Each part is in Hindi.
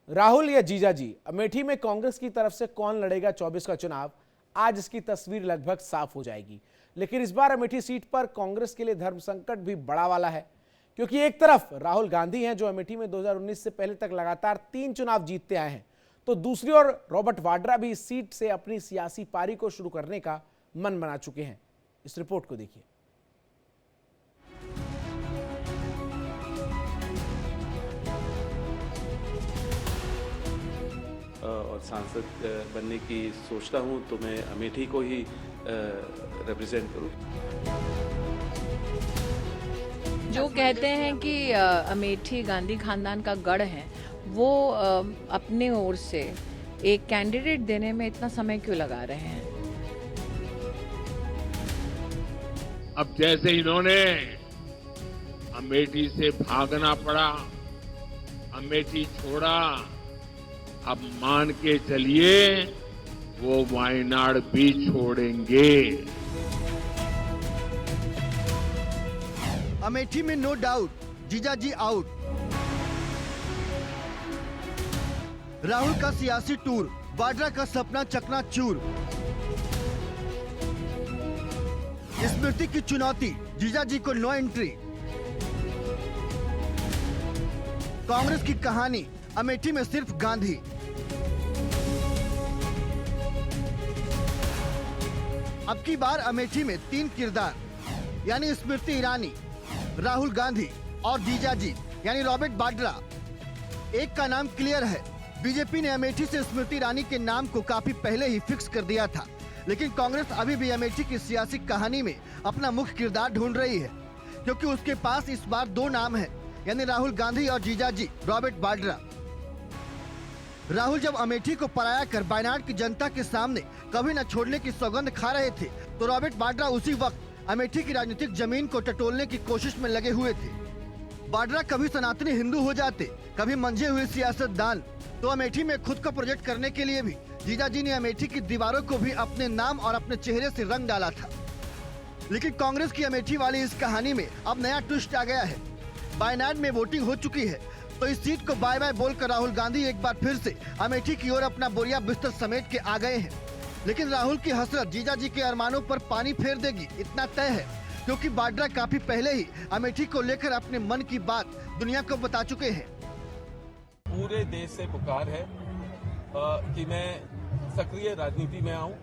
राहुल या जीजाजी, अमेठी में कांग्रेस की तरफ से कौन लड़ेगा 24 का चुनाव, आज इसकी तस्वीर लगभग साफ हो जाएगी। लेकिन इस बार अमेठी सीट पर कांग्रेस के लिए धर्म संकट भी बड़ा वाला है, क्योंकि एक तरफ राहुल गांधी हैं जो अमेठी में 2019 से पहले तक लगातार 3 चुनाव जीतते आए हैं, तो दूसरी ओर रॉबर्ट वाड्रा भी इस सीट से अपनी सियासी पारी को शुरू करने का मन बना चुके हैं। इस रिपोर्ट को देखिए। और सांसद बनने की सोचता हूं तो मैं अमेठी को ही रिप्रेजेंट करूं। जो कहते हैं कि अमेठी गांधी खानदान का गढ़ है, वो अपने ओर से एक कैंडिडेट देने में इतना समय क्यों लगा रहे हैं? अब जैसे इन्होंने अमेठी से भागना पड़ा, अमेठी छोड़ा, अब मान के चलिए वो वायनाड भी छोड़ेंगे। अमेठी में नो डाउट जीजाजी आउट। राहुल का सियासी टूर, वाड्रा का सपना चकनाचूर। स्मृति की चुनौती, जीजाजी को नो एंट्री। कांग्रेस की कहानी, अमेठी में सिर्फ गांधी। अब की बार अमेठी में 3 किरदार, यानी स्मृति ईरानी, राहुल गांधी और जीजाजी यानी रॉबर्ट वाड्रा। एक का नाम क्लियर है, बीजेपी ने अमेठी से स्मृति ईरानी के नाम को काफी पहले ही फिक्स कर दिया था, लेकिन कांग्रेस अभी भी अमेठी की सियासी कहानी में अपना मुख्य किरदार ढूंढ रही है, क्योंकि उसके पास इस बार 2 नाम हैं, यानी राहुल गांधी और जीजाजी रॉबर्ट वाड्रा। राहुल जब अमेठी को पराया कर वायनाड की जनता के सामने कभी न छोड़ने की सौगंध खा रहे थे, तो रॉबर्ट वाड्रा उसी वक्त अमेठी की राजनीतिक जमीन को टटोलने की कोशिश में लगे हुए थे। वाड्रा कभी सनातनी हिंदू हो जाते, कभी मंझे हुए सियासतदान, तो अमेठी में खुद का प्रोजेक्ट करने के लिए भी जीजाजी ने अमेठी की दीवारों को भी अपने नाम और अपने चेहरे से रंग डाला था। लेकिन कांग्रेस की अमेठी वाली इस कहानी में अब नया ट्विस्ट आ गया है। वायनाड में वोटिंग हो चुकी है, तो इस सीट को बाय बाय बोलकर राहुल गांधी एक बार फिर से अमेठी की ओर अपना बोरिया बिस्तर समेट के आ गए हैं। लेकिन राहुल की हसरत जीजाजी के अरमानों पर पानी फेर देगी, इतना तय है, क्योंकि वाड्रा काफी पहले ही अमेठी को लेकर अपने मन की बात दुनिया को बता चुके हैं। पूरे देश से पुकार है कि मैं सक्रिय राजनीति में आऊं,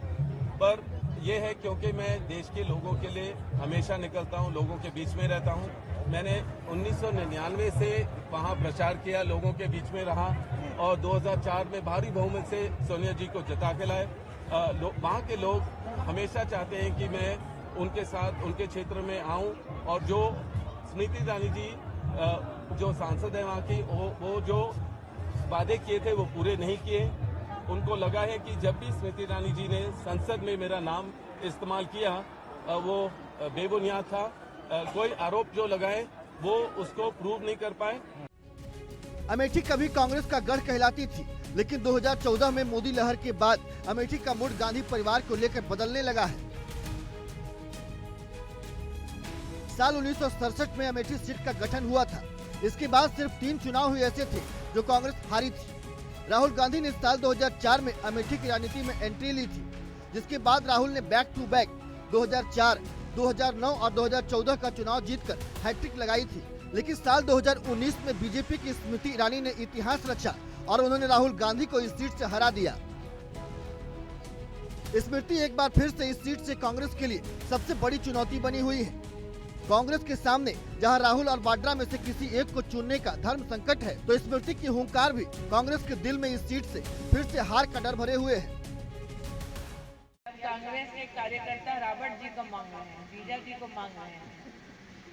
पर यह है क्योंकि मैं देश के लोगों के लिए हमेशा निकलता हूं, लोगों के बीच में रहता हूं। मैंने 1999 से वहां प्रचार किया, लोगों के बीच में रहा और 2004 में भारी बहुमत से सोनिया जी को जिता के लाए। वहां के लोग हमेशा चाहते हैं कि मैं उनके साथ उनके क्षेत्र में आऊं, और जो स्मृति ईरानी जी जो सांसद है वहां की, वो जो वादे किए थे वो पूरे नहीं किए। उनको लगा है कि जब भी स्मृति ईरानी जी ने संसद में मेरा नाम इस्तेमाल किया वो बेबुनियाद था। कोई आरोप जो लगाए वो उसको प्रूव नहीं कर पाए। अमेठी कभी कांग्रेस का गढ़ कहलाती थी, लेकिन 2014 में मोदी लहर के बाद अमेठी का मूड गांधी परिवार को लेकर बदलने लगा है। साल 1967 में अमेठी सीट का गठन हुआ था। इसके बाद सिर्फ 3 चुनाव ही ऐसे थे जो कांग्रेस हारी थी। राहुल गांधी ने साल 2004 में अमेठी की राजनीति में एंट्री ली थी, जिसके बाद राहुल ने बैक टू बैक 2004, 2009 और 2014 का चुनाव जीतकर हैट्रिक लगाई थी। लेकिन साल 2019 में बीजेपी की स्मृति ईरानी ने इतिहास रचा और उन्होंने राहुल गांधी को इस सीट से हरा दिया। स्मृति एक बार फिर से इस सीट से कांग्रेस के लिए सबसे बड़ी चुनौती बनी हुई है। कांग्रेस के सामने जहां राहुल और वाड्रा में से किसी एक को चुनने का धर्म संकट है, तो स्मृति की हुंकार भी कांग्रेस के दिल में इस सीट से फिर से हार का डर भरे हुए है। कांग्रेस के कार्यकर्ता रॉबर्ट जी को मांग रहे हैं, जीजा जी को मांग रहे हैं,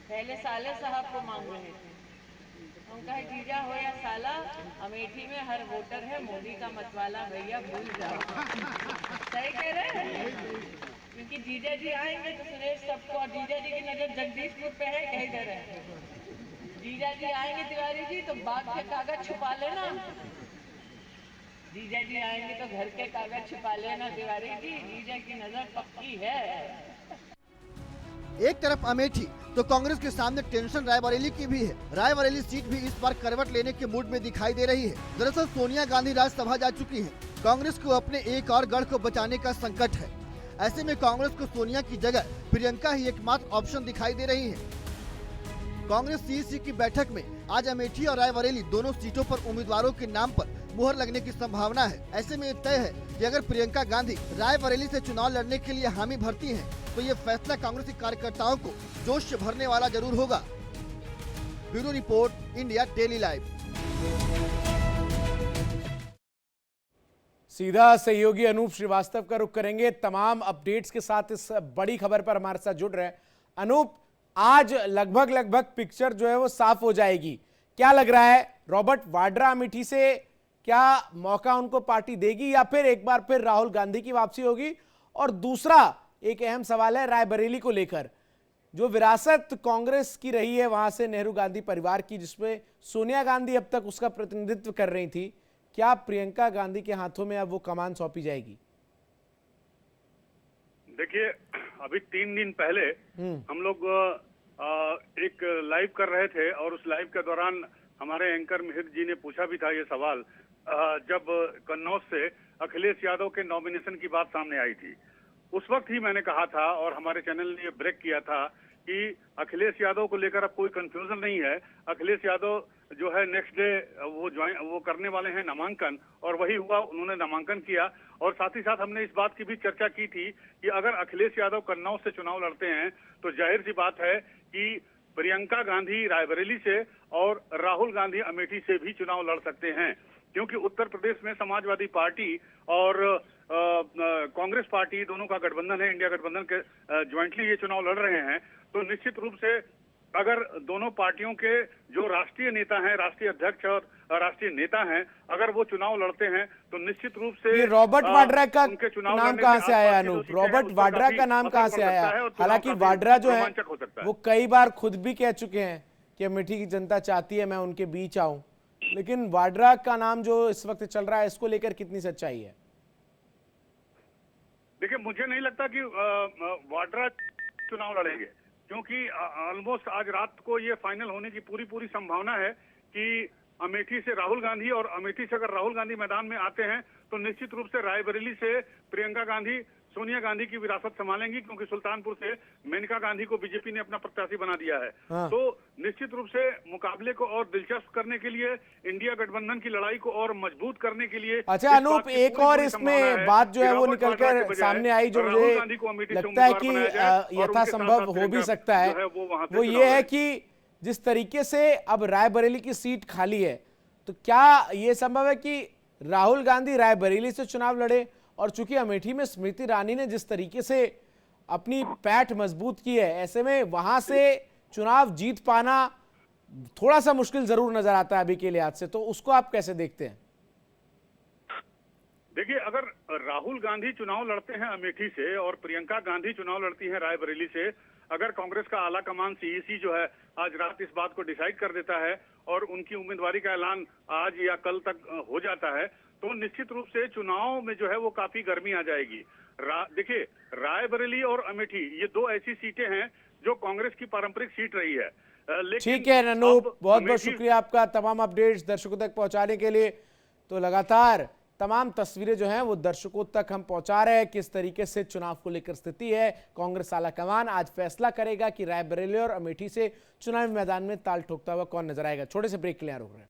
पहले साले साहब को मांग रहे थे। उनका है जीजा हो या साला, अमेठी में हर वोटर है मोदी का मतवाला, भैया भूल जाओ। सही कह रहे हैं, क्योंकि जीजा जी आएंगे तो सुरेश सबको, और जीजा जी की नजर जगदीशपुर पे है, कहीं दे रहे हैं। जीजा जी आएंगे तिवारी जी तो बाग के कागज छुपा लेना, जीजा जी आएंगे तो घर के कागज छुपा लेना तिवारी जी, जीजा की नजर पक्की है। एक तरफ अमेठी तो कांग्रेस के सामने टेंशन रायबरेली की भी है। रायबरेली सीट भी इस बार करवट लेने के मूड में दिखाई दे रही है। दरअसल सोनिया गांधी राज्यसभा जा चुकी हैं। कांग्रेस को अपने एक और गढ़ को बचाने का संकट है। ऐसे में कांग्रेस को सोनिया की जगह प्रियंका ही एकमात्र ऑप्शन दिखाई दे रही है। कांग्रेस सीईसी की बैठक में आज अमेठी और रायबरेली दोनों सीटों पर उम्मीदवारों के नाम पर मुहर लगने की संभावना है। ऐसे में तय है कि अगर प्रियंका गांधी रायबरेली से चुनाव लड़ने के लिए हामी भरती हैं, तो ये फैसला कांग्रेसी कार्यकर्ताओं को जोश से भरने वाला जरूर होगा। Bureau report, India daily live. सीधा सहयोगी अनूप श्रीवास्तव का रुख करेंगे तमाम अपडेट्स के साथ। इस बड़ी खबर पर हमारे साथ जुड़ रहे हैं अनूप। आज लगभग पिक्चर जो है वो साफ हो जाएगी। क्या लग रहा है, रॉबर्ट वाड्रा अमेठी से क्या मौका उनको पार्टी देगी या फिर एक बार फिर राहुल गांधी की वापसी होगी? और दूसरा एक अहम सवाल है रायबरेली को लेकर, जो विरासत कांग्रेस की रही है वहां से नेहरू गांधी परिवार की, जिसमें सोनिया गांधी अब तक उसका प्रतिनिधित्व कर रही थी, क्या प्रियंका गांधी के हाथों में अब वो कमान सौंपी जाएगी? देखिए, अभी 3 दिन पहले हम लोग एक लाइव कर रहे थे और उस लाइव के दौरान हमारे एंकर मिहिर जी ने पूछा भी था ये सवाल, जब कन्नौज से अखिलेश यादव के नॉमिनेशन की बात सामने आई थी। उस वक्त ही मैंने कहा था और हमारे चैनल ने ये ब्रेक किया था कि अखिलेश यादव को लेकर अब कोई कंफ्यूजन नहीं है। अखिलेश यादव जो है नेक्स्ट डे वो करने वाले हैं नामांकन, और वही हुआ, उन्होंने नामांकन किया। और साथ ही साथ हमने इस बात की भी चर्चा की थी कि अगर अखिलेश यादव कन्नौज से चुनाव लड़ते हैं तो जाहिर सी बात है कि प्रियंका गांधी रायबरेली से और राहुल गांधी अमेठी से भी चुनाव लड़ सकते हैं, क्योंकि उत्तर प्रदेश में समाजवादी पार्टी और कांग्रेस पार्टी दोनों का गठबंधन है, इंडिया गठबंधन के ज्वाइंटली ये चुनाव लड़ रहे हैं। तो निश्चित रूप से अगर दोनों पार्टियों के जो राष्ट्रीय नेता हैं, राष्ट्रीय अध्यक्ष और राष्ट्रीय नेता हैं, अगर वो चुनाव लड़ते हैं तो निश्चित रूप से रॉबर्ट वाड्रा का नाम कहाँ से आया अनूप? रॉबर्ट वाड्रा का नाम कहाँ से आया? हालांकि वाड्रा जो है वो कई बार खुद भी कह चुके हैं कि अमेठी की जनता चाहती है मैं उनके बीच आऊं, लेकिन वाड्रा का नाम जो इस वक्त चल रहा है, इसको लेकर कितनी सच्चाई है? देखिए, मुझे नहीं लगता कि वाड्रा चुनाव लड़ेंगे, क्योंकि ऑलमोस्ट आज रात को ये फाइनल होने की पूरी संभावना है कि अमेठी से राहुल गांधी, और अमेठी से अगर राहुल गांधी मैदान में आते हैं तो निश्चित रूप से रायबरेली से प्रियंका गांधी सोनिया गांधी की विरासत संभालेंगी, क्योंकि सुल्तानपुर से मेनका गांधी को बीजेपी ने अपना प्रत्याशी बना दिया है। तो निश्चित रूप से मुकाबले को और दिलचस्प करने के लिए, इंडिया गठबंधन की लड़ाई को और मजबूत करने के लिए। अच्छा अनूप, एक और इसमें बात जो है वो निकलकर सामने आई, जो मुझे लगता है कि यथासंभव हो भी सकता है, वो ये है कि जिस तरीके से अब रायबरेली की सीट खाली है, तो क्या ये संभव है कि राहुल गांधी रायबरेली से चुनाव लड़े? और चूंकि अमेठी में स्मृति ईरानी ने जिस तरीके से अपनी पैठ मजबूत की है, ऐसे में वहां से चुनाव जीत पाना थोड़ा सा मुश्किल जरूर नजर आता है अभी के लिहाज से, तो उसको आप कैसे देखते हैं? देखिए, अगर राहुल गांधी चुनाव लड़ते हैं अमेठी से और प्रियंका गांधी चुनाव लड़ती हैं रायबरेली से, अगर कांग्रेस का आला कमान सीईसी जो है आज रात इस बात को डिसाइड कर देता है और उनकी उम्मीदवारी का ऐलान आज या कल तक हो जाता है, तो निश्चित रूप से चुनाव में जो है वो काफी गर्मी आ जाएगी। देखिए, रायबरेली और अमेठी ये 2 ऐसी सीटें हैं जो कांग्रेस की पारंपरिक सीट रही है। ठीक है अनूप, बहुत बहुत शुक्रिया आपका तमाम अपडेट्स दर्शकों तक पहुंचाने के लिए। तो लगातार तमाम तस्वीरें जो हैं वो दर्शकों तक हम पहुंचा रहे हैं, किस तरीके से चुनाव को लेकर स्थिति है। कांग्रेस आला कमान आज फैसला करेगा कि रायबरेली और अमेठी से चुनावी मैदान में ताल ठोकता हुआ कौन नजर आएगा। छोटे से ब्रेक के लिए रुक रहे हैं।